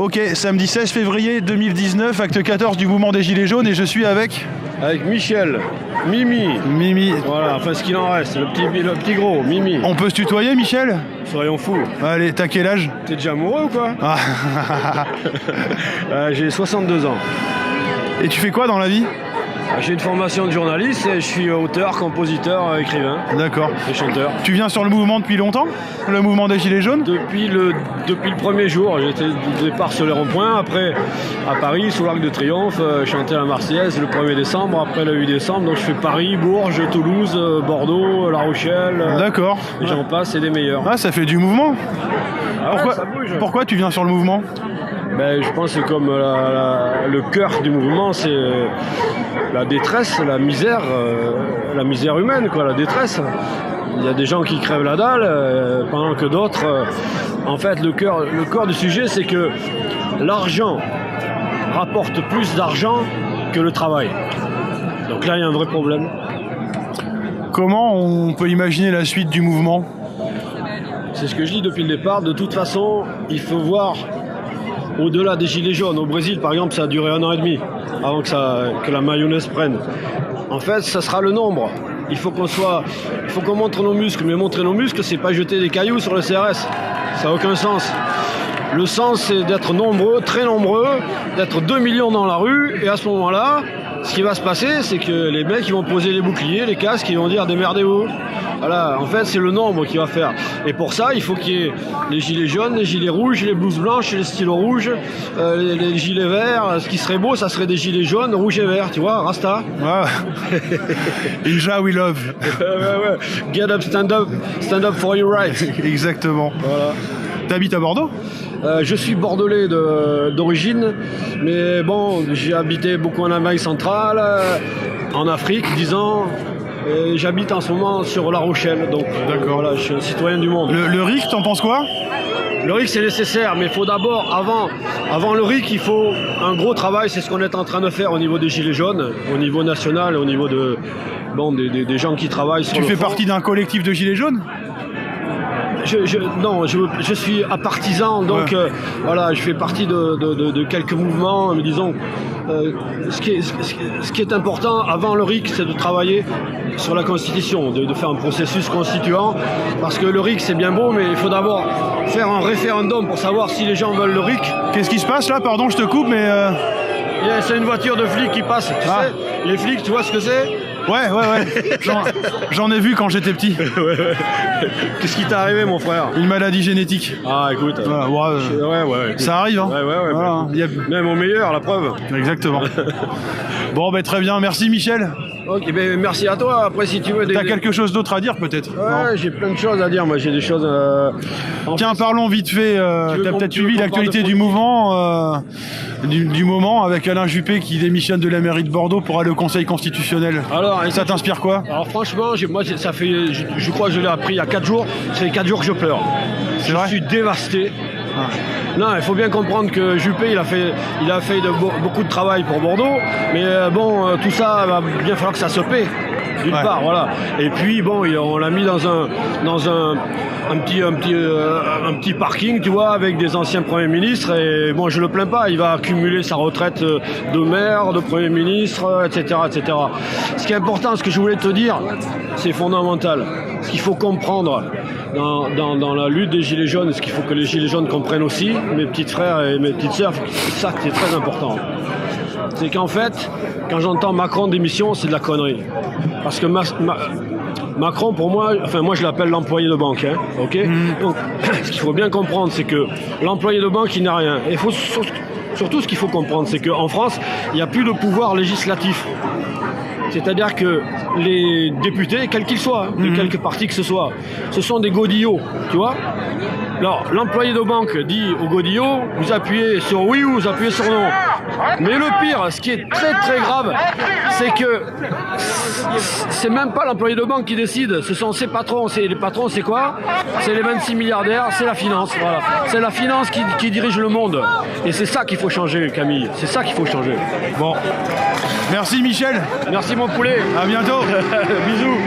Ok, samedi 16 février 2019, acte 14 du mouvement des Gilets jaunes et je suis avec... Avec Michel, Mimi. Voilà, enfin ce qu'il en reste, le petit gros, Mimi. On peut se tutoyer, Michel? Soyons fous. Allez, t'as quel âge? T'es déjà amoureux ou quoi? Ah. J'ai 62 ans. Et tu fais quoi dans la vie? J'ai une formation de journaliste et je suis auteur, compositeur, écrivain. D'accord. Et chanteur. Tu viens sur le mouvement depuis longtemps? Le mouvement des Gilets jaunes? Depuis le premier jour, j'étais au départ sur les ronds-points, après à Paris, sous l'Arc de Triomphe, chanter la Marseillaise le 1er décembre, après le 8 décembre, donc je fais Paris, Bourges, Toulouse, Bordeaux, La Rochelle. D'accord. Et j'en passe, c'est des meilleurs. Ah, ça fait du mouvement. Ah ouais, ça bouge. Pourquoi tu viens sur le mouvement? Ben, je pense que comme le cœur du mouvement, c'est la détresse, la misère humaine, quoi, la détresse. Il y a des gens qui crèvent la dalle, pendant que d'autres... en fait, le cœur du sujet, c'est que l'argent rapporte plus d'argent que le travail. Donc là, il y a un vrai problème. Comment on peut imaginer la suite du mouvement? C'est ce que je dis depuis le départ. De toute façon, il faut voir au-delà des gilets jaunes. Au Brésil, par exemple, ça a duré 1 an et demi avant que la mayonnaise prenne. En fait, ça sera le nombre. Il faut qu'on montre nos muscles. Mais montrer nos muscles, c'est pas jeter des cailloux sur le CRS. Ça n'a aucun sens. Le sens, c'est d'être nombreux, très nombreux, d'être 2 millions dans la rue. Et à ce moment-là, ce qui va se passer, c'est que les mecs, ils vont poser les boucliers, les casques, ils vont dire démerdez-vous. Voilà, en fait, c'est le nombre qui va faire. Et pour ça, il faut qu'il y ait les gilets jaunes, les gilets rouges, les blouses blanches, les stylos rouges, les gilets verts. Ce qui serait beau, ça serait des gilets jaunes, rouges et verts, tu vois, Rasta. Ouais. Inja, we love. Ouais. Get up, stand up for your rights. Exactement. Voilà. T'habites à Bordeaux? Je suis bordelais d'origine, mais bon, j'ai habité beaucoup en Amérique centrale, en Afrique, 10 ans. Et j'habite en ce moment sur La Rochelle, donc voilà, je suis un citoyen du monde. Le RIC, t'en penses quoi? Le RIC, c'est nécessaire, mais il faut d'abord, avant le RIC, il faut un gros travail. C'est ce qu'on est en train de faire au niveau des Gilets jaunes, au niveau national, au niveau des gens qui travaillent sur le front. Tu fais partie d'un collectif de Gilets jaunes? Non, je suis partisan, donc ouais. Voilà, je fais partie de quelques mouvements, disons. Ce qui est important avant le RIC, c'est de travailler sur la Constitution, de faire un processus constituant, parce que le RIC c'est bien beau, mais il faut d'abord faire un référendum pour savoir si les gens veulent le RIC. Qu'est-ce qui se passe là? Pardon, je te coupe, mais... C'est une voiture de flics qui passe, tu sais. Les flics, tu vois ce que c'est? Ouais. J'en ai vu quand j'étais petit. Ouais. Qu'est-ce qui t'est arrivé, mon frère? Une maladie génétique. Ah, écoute. Ouais. Ça arrive, hein. Ouais. Voilà. Même au meilleur, la preuve. Exactement. Bon, très bien. Merci, Michel. Ok, merci à toi. Après, si tu veux... T'as quelque chose d'autre à dire, peut-être? Ouais, j'ai plein de choses à dire. Moi, j'ai des choses... Tiens, parlons vite fait. T'as peut-être suivi l'actualité du mouvement, du moment, avec Alain Juppé qui démissionne de la mairie de Bordeaux pour aller au Conseil constitutionnel. Alors, ça t'inspire quoi? Alors, franchement, moi, ça fait... Je crois que je l'ai appris il y a 4 jours. Ça fait 4 jours que je pleure. Je suis dévasté. Non, il faut bien comprendre que Juppé, il a fait beaucoup de travail pour Bordeaux, mais tout ça va bien falloir que ça se paie. D'une part, voilà. Et puis on l'a mis dans un petit parking, tu vois, avec des anciens premiers ministres. Et bon, je le plains pas. Il va accumuler sa retraite de maire, de premier ministre, etc., etc. Ce qui est important, ce que je voulais te dire, c'est fondamental. Ce qu'il faut comprendre dans la lutte des Gilets jaunes, ce qu'il faut que les Gilets jaunes comprennent aussi, mes petits frères et mes petites sœurs, c'est ça qui est très important. C'est qu'en fait, quand j'entends Macron démission, c'est de la connerie. Parce que Macron, pour moi je l'appelle l'employé de banque, hein, ok. Donc, ce qu'il faut bien comprendre, c'est que l'employé de banque, il n'a rien. Et surtout, ce qu'il faut comprendre, c'est qu'en France, il n'y a plus de pouvoir législatif. C'est-à-dire que les députés, quels qu'ils soient, de quelque parti que ce soit, ce sont des godillots, tu vois. Alors, l'employé de banque dit au godillot, vous appuyez sur oui ou vous appuyez sur non. Mais le pire, ce qui est très très grave, c'est que c'est même pas l'employé de banque qui décide, ce sont ses patrons. Les patrons, c'est quoi? C'est les 26 milliardaires, c'est la finance. Voilà. C'est la finance qui dirige le monde. Et c'est ça qu'il faut changer, Camille. C'est ça qu'il faut changer. Bon. Merci, Michel. Merci, mon poulet. À bientôt. Bisous.